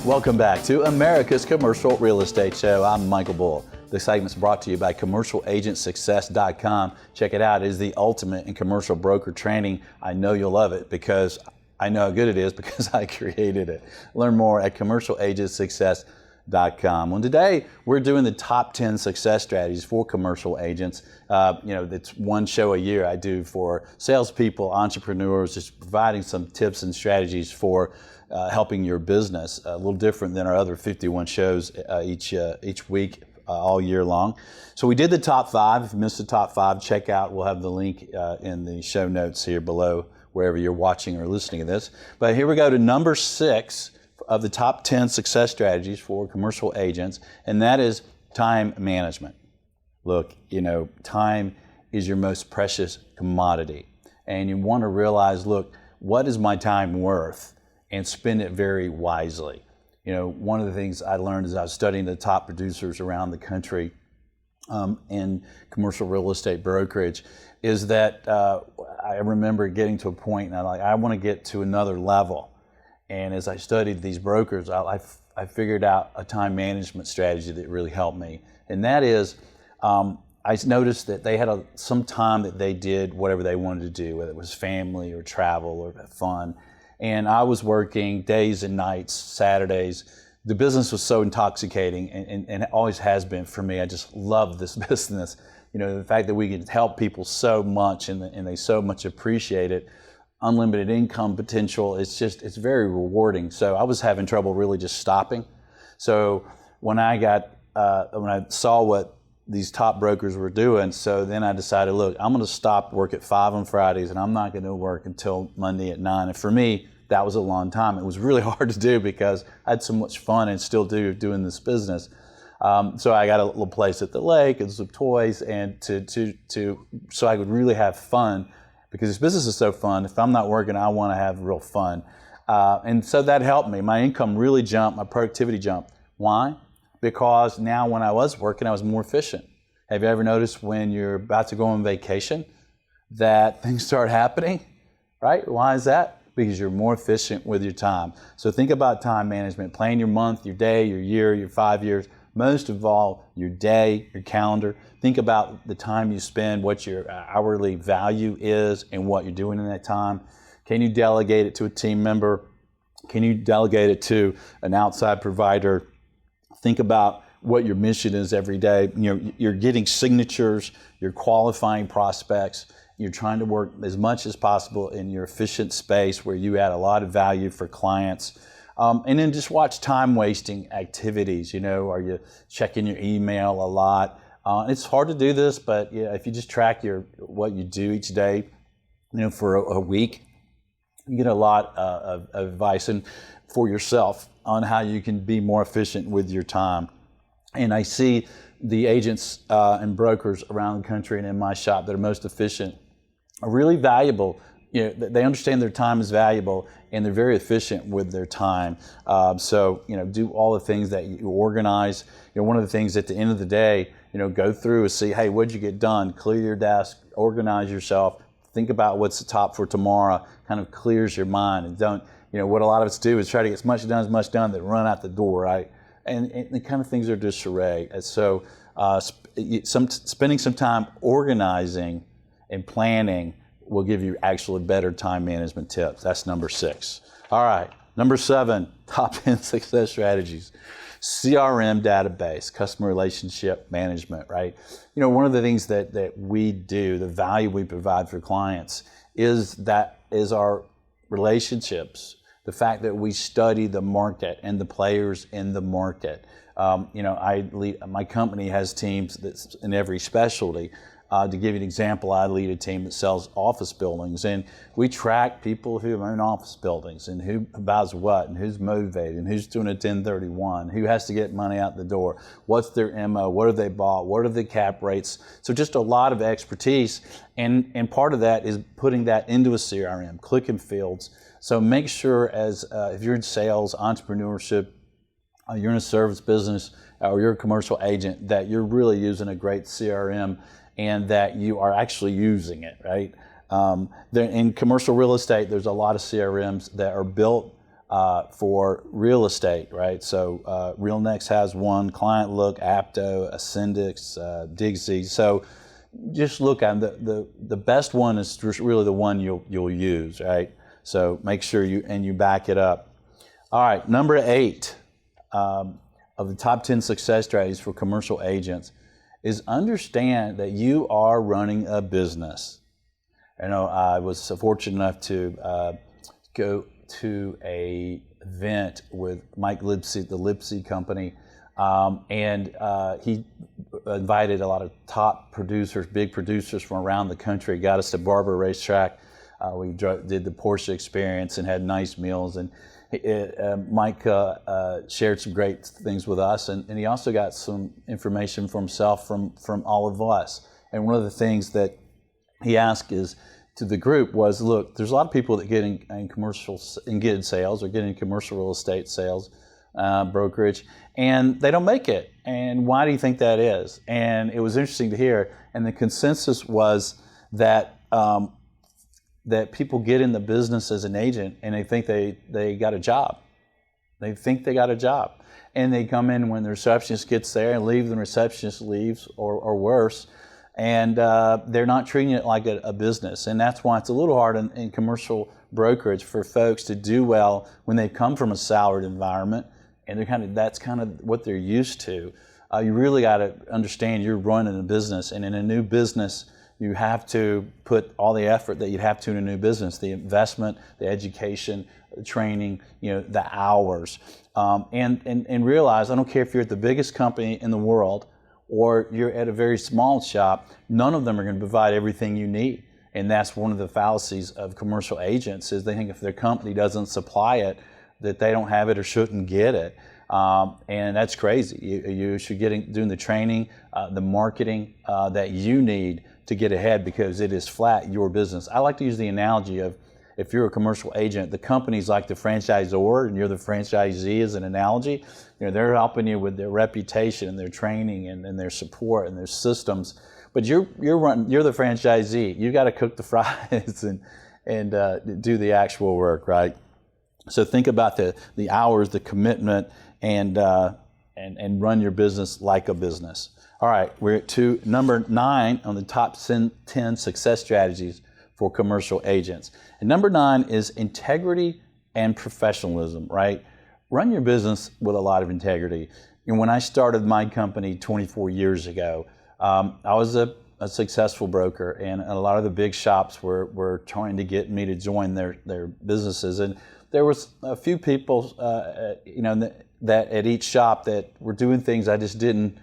Welcome back to America's Commercial Real Estate Show. I'm Michael Bull. This segment's brought to you by CommercialAgentSuccess.com. Check it out. It is the ultimate in commercial broker training. I know you'll love it because I know how good it is because I created it. Learn more at CommercialAgentSuccess.com. Well, today we're doing the top 10 success strategies for commercial agents. It's one show a year I do for salespeople, entrepreneurs, just providing some tips and strategies for helping your business. A little different than our other 51 shows each week. All year long. So we did the top 5. If you missed the top 5, check out. We'll have the link in the show notes here below, wherever you're watching or listening to this. But here we go to number 6 of the top 10 success strategies for commercial agents, and that is time management. Look, time is your most precious commodity, and you want to realize, look, what is my time worth, and spend it very wisely. One of the things I learned as I was studying the top producers around the country in commercial real estate brokerage is that I remember getting to a point and I want to get to another level. And as I studied these brokers, I figured out a time management strategy that really helped me. And that is, I noticed that they had some time that they did whatever they wanted to do, whether it was family or travel or fun. And I was working days and nights, Saturdays. The business was so intoxicating and it always has been for me. I just love this business. The fact that we can help people so much and they so much appreciate it. Unlimited income potential, it's very rewarding. So I was having trouble really just stopping. So when I saw what these top brokers were doing, so then I decided, look, I'm going to stop work at 5 on Fridays and I'm not going to work until Monday at 9. And for me, that was a long time. It was really hard to do because I had so much fun and still doing this business. So I got a little place at the lake and some toys, and so I could really have fun because this business is so fun. If I'm not working, I want to have real fun. And so that helped me. My income really jumped, my productivity jumped. Why? Because now when I was working, I was more efficient. Have you ever noticed when you're about to go on vacation that things start happening, right? Why is that? Because you're more efficient with your time. So think about time management. Plan your month, your day, your year, your 5 years. Most of all, your day, your calendar. Think about the time you spend, what your hourly value is, and what you're doing in that time. Can you delegate it to a team member? Can you delegate it to an outside provider? Think about what your mission is every day. You're getting signatures, you're qualifying prospects. You're trying to work as much as possible in your efficient space where you add a lot of value for clients. And then just watch time-wasting activities. Are you checking your email a lot? It's hard to do this, but if you just track what you do each day, for a week, you get a lot of advice and for yourself on how you can be more efficient with your time. And I see the agents and brokers around the country and in my shop that are most efficient are really valuable. They understand their time is valuable and they're very efficient with their time. So do all the things that you organize. One of the things at the end of the day, go through and see, hey, what'd you get done? Clear your desk, organize yourself, think about what's the top for tomorrow, kind of clears your mind. And don't, what a lot of us do is try to get as much done, then run out the door, right? And the kind of things are disarray. And so spending some time organizing and planning will give you actually better time management tips. That's number 6. All right, number 7, top 10 success strategies. CRM database, customer relationship management, right? One of the things that we do, the value we provide for clients is our relationships. The fact that we study the market and the players in the market. My company has teams that's in every specialty. To give you an example, I lead a team that sells office buildings, and we track people who own office buildings and who buys what and who's motivated and who's doing a 1031, who has to get money out the door, what's their MO, what have they bought, what are the cap rates. So just a lot of expertise, and part of that is putting that into a CRM, clicking fields. So make sure if you're in sales, entrepreneurship, you're in a service business, or you're a commercial agent, that you're really using a great CRM and that you are actually using it, right? In commercial real estate, there's a lot of CRMs that are built for real estate, right? So RealNext has one, ClientLook, Apto, Ascendix, Digsy. So just look at the best one is really the one you'll use, right? So make sure you back it up. All right, number 8 of the top 10 success strategies for commercial agents is understand that you are running a business. You know, I was fortunate enough to go to a event with Mike Lipsy, the Lipsy Company, and he invited a lot of top producers, big producers from around the country, got us to Barber Racetrack. We did the Porsche experience and had nice meals, and Mike shared some great things with us, and he also got some information for himself from all of us. And one of the things that he asked to the group was, look, there's a lot of people that get in commercial get sales or get in commercial real estate sales, brokerage, and they don't make it. And why do you think that is? And it was interesting to hear. And the consensus was that that people get in the business as an agent and they think they got a job. They think they got a job. And they come in when the receptionist gets there and leave, the receptionist leaves, or worse. And they're not treating it like a business. And that's why it's a little hard in commercial brokerage for folks to do well when they come from a salaried environment, and that's kind of what they're used to. You really got to understand you're running a business, and in a new business, you have to put all the effort that you'd have to in a new business, the investment, the education, the training, the hours, and realize, I don't care if you're at the biggest company in the world or you're at a very small shop, none of them are going to provide everything you need. And that's one of the fallacies of commercial agents, is they think if their company doesn't supply it, that they don't have it or shouldn't get it. And that's crazy. You should doing the training, the marketing that you need to get ahead, because it is flat your business. I like to use the analogy of, if you're a commercial agent, the company's like the franchisor and you're the franchisee as an analogy. They're helping you with their reputation and their training and their support and their systems. But you're the franchisee. You got to cook the fries and do the actual work, right? So think about the hours, the commitment, and run your business like a business. All right, we're to number 9 on the top 10 success strategies for commercial agents. And number 9 is integrity and professionalism, right? Run your business with a lot of integrity. And when I started my company 24 years ago, I was a successful broker, and a lot of the big shops were trying to get me to join their businesses. And there was a few people, that at each shop that were doing things I just didn't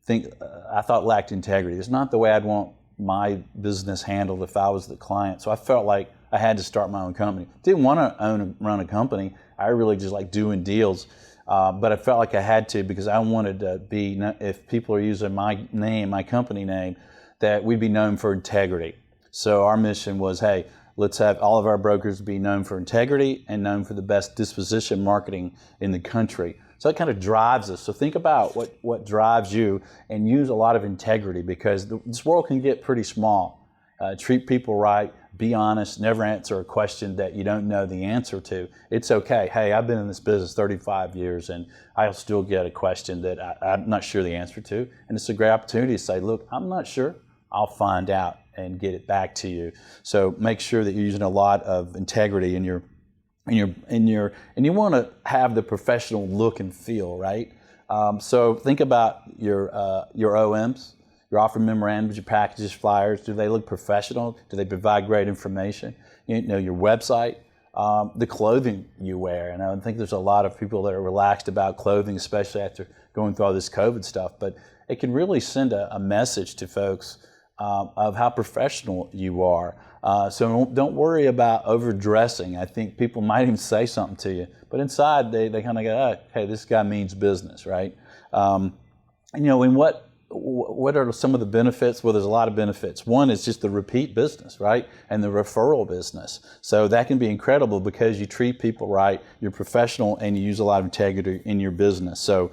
think, I thought lacked integrity. It's not the way I'd want my business handled if I was the client. So I felt like I had to start my own company. Didn't want to run a company. I really just like doing deals. But I felt like I had to, because I wanted to be, if people are using my name, my company name, that we'd be known for integrity. So our mission was, hey, let's have all of our brokers be known for integrity and known for the best disposition marketing in the country. So that kind of drives us. So think about what drives you, and use a lot of integrity, because this world can get pretty small. Treat people right, be honest, never answer a question that you don't know the answer to. It's okay. Hey, I've been in this business 35 years and I'll still get a question that I'm not sure the answer to. And it's a great opportunity to say, look, I'm not sure. I'll find out and get it back to you. So make sure that you're using a lot of integrity and you want to have the professional look and feel, right? So think about your OMs, your offer memorandums, your packages, flyers. Do they look professional? Do they provide great information? Your website, the clothing you wear. And I think there's a lot of people that are relaxed about clothing, especially after going through all this COVID stuff. But it can really send a message to folks of how professional you are. So don't worry about overdressing. I think people might even say something to you, but inside they kind of go, oh, hey, this guy means business, right? And what are some of the benefits? Well, there's a lot of benefits. One is just the repeat business, right? And the referral business. So that can be incredible because you treat people right, you're professional, and you use a lot of integrity in your business. So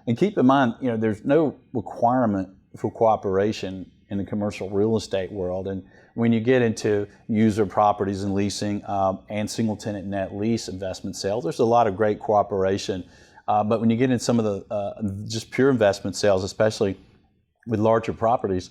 And keep in mind, there's no requirement for cooperation in the commercial real estate world. And when you get into user properties and leasing and single tenant net lease investment sales, there's a lot of great cooperation. But when you get into some of the just pure investment sales, especially with larger properties,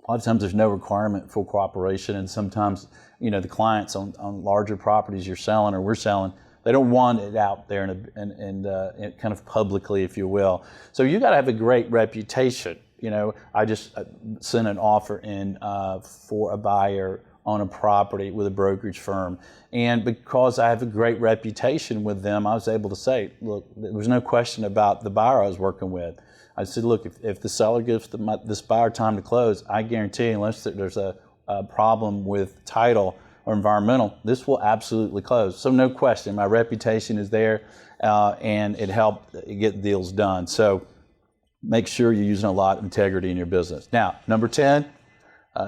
a lot of times there's no requirement for cooperation. And sometimes, the clients on larger properties you're selling or we're selling, they don't want it out there and kind of publicly, if you will. So you got to have a great reputation. I just sent an offer in for a buyer on a property with a brokerage firm. And because I have a great reputation with them, I was able to say, look, there was no question about the buyer I was working with. I said, look, if the seller gives this buyer time to close, I guarantee unless there's a problem with title or environmental, this will absolutely close. So no question, my reputation is there and it helped get deals done. So make sure you're using a lot of integrity in your business. Now, number 10,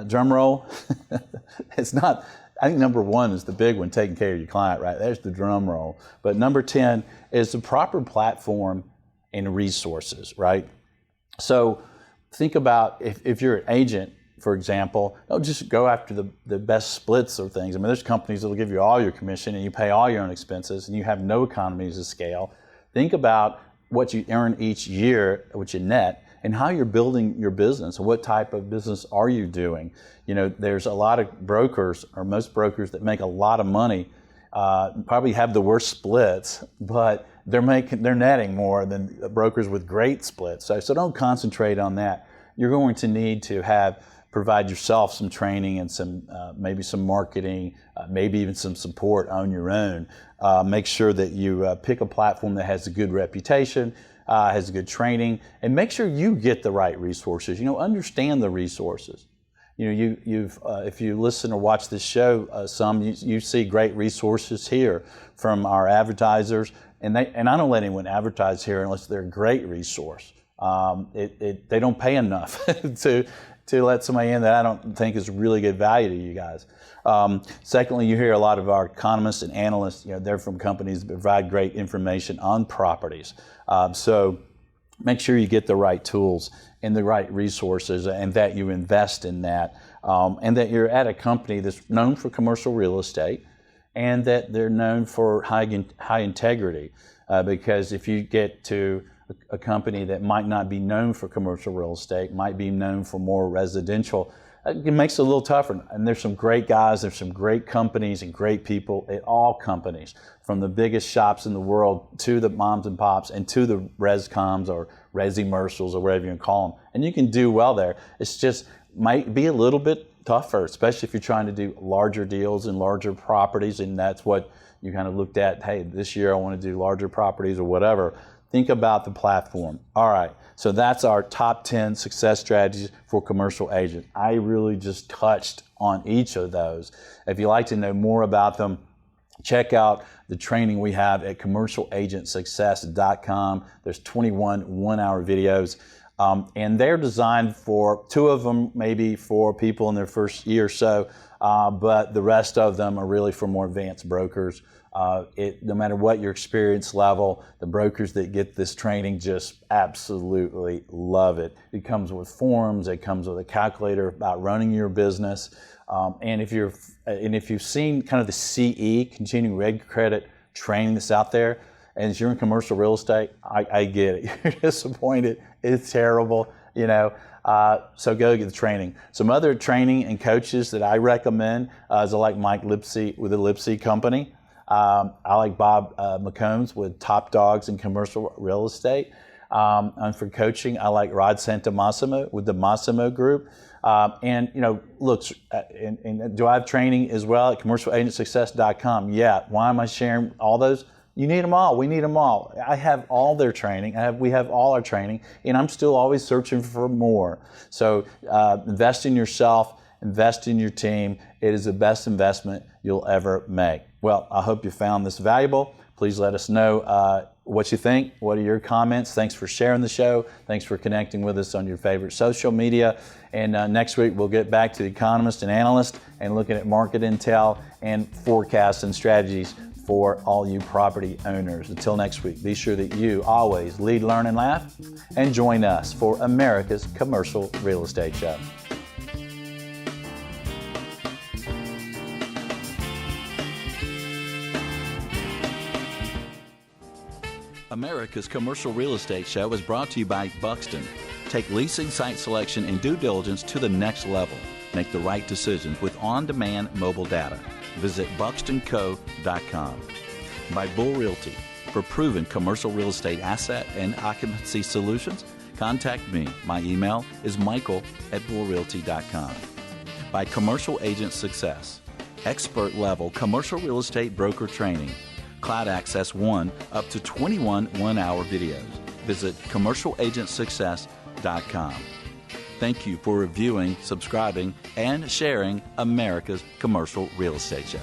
drum roll. It's not, I think number 1 is the big one, taking care of your client, right? There's the drum roll. But number 10 is the proper platform and resources, right? So think about if you're an agent, for example, don't just go after the best splits or things. I mean, there's companies that will give you all your commission and you pay all your own expenses and you have no economies of scale. Think about what you earn each year, what you net, and how you're building your business. What type of business are you doing? There's a lot of brokers, or most brokers, that make a lot of money, probably have the worst splits, but they're netting more than brokers with great splits. So don't concentrate on that. You're going to need to provide yourself some training and some maybe some marketing, maybe even some support on your own. Make sure that you pick a platform that has a good reputation, has good training, and make sure you get the right resources. Understand the resources. If you listen or watch this show, you see great resources here from our advertisers, and I don't let anyone advertise here unless they're a great resource. They don't pay enough to let somebody in that I don't think is really good value to you guys. Secondly, you hear a lot of our economists and analysts, they're from companies that provide great information on properties. So make sure you get the right tools and the right resources and that you invest in that and that you're at a company that's known for commercial real estate and that they're known for high integrity. Because if you get to a company that might not be known for commercial real estate, might be known for more residential, it makes it a little tougher. And there's some great guys, there's some great companies and great people at all companies, from the biggest shops in the world to the moms and pops and to the rescoms or resi-mercials or whatever you can call them. And you can do well there. It's just might be a little bit tougher, especially if you're trying to do larger deals and larger properties, and that's what you kind of looked at, hey, this year I want to do larger properties or whatever. Think about the platform. All right, so that's our top 10 success strategies for commercial agents. I really just touched on each of those. If you'd like to know more about them, check out the training we have at commercialagentsuccess.com. There's 21 one-hour videos, and they're designed for, 2 of them maybe for people in their first year or so, but the rest of them are really for more advanced brokers. No matter what your experience level, the brokers that get this training just absolutely love it. It comes with forms, it comes with a calculator about running your business. And if you've seen kind of the CE, continuing reg credit training that's out there, and you're in commercial real estate, I get it. You're disappointed. It's terrible, so go get the training. Some other training and coaches that I recommend is I like Mike Lipsy with the Lipsy Company. I like Bob McCombs with Top Dogs in Commercial Real Estate. And for coaching, I like Rod Santamassimo with the Massimo Group. And look, and do I have training as well at commercialagentsuccess.com? Yeah. Why am I sharing all those? You need them all. We need them all. I have all their training. We have all our training, and I'm still always searching for more. So invest in yourself, invest in your team. It is the best investment you'll ever make. Well, I hope you found this valuable. Please let us know what you think. What are your comments? Thanks for sharing the show. Thanks for connecting with us on your favorite social media. And next week, we'll get back to the economist and analyst and looking at market intel and forecasts and strategies for all you property owners. Until next week, be sure that you always lead, learn, and laugh, and join us for America's Commercial Real Estate Show. America's Commercial Real Estate Show is brought to you by Buxton. Take leasing, site selection, and due diligence to the next level. Make the right decisions with on-demand mobile data. Visit buxtonco.com. By Bull Realty. For proven commercial real estate asset and occupancy solutions, contact me. My email is michael@bullrealty.com. By Commercial Agent Success. Expert level commercial real estate broker training. Cloud Access 1 up to 21 one-hour videos. Visit commercialagentsuccess.com. Thank you for reviewing, subscribing, and sharing America's Commercial Real Estate Show.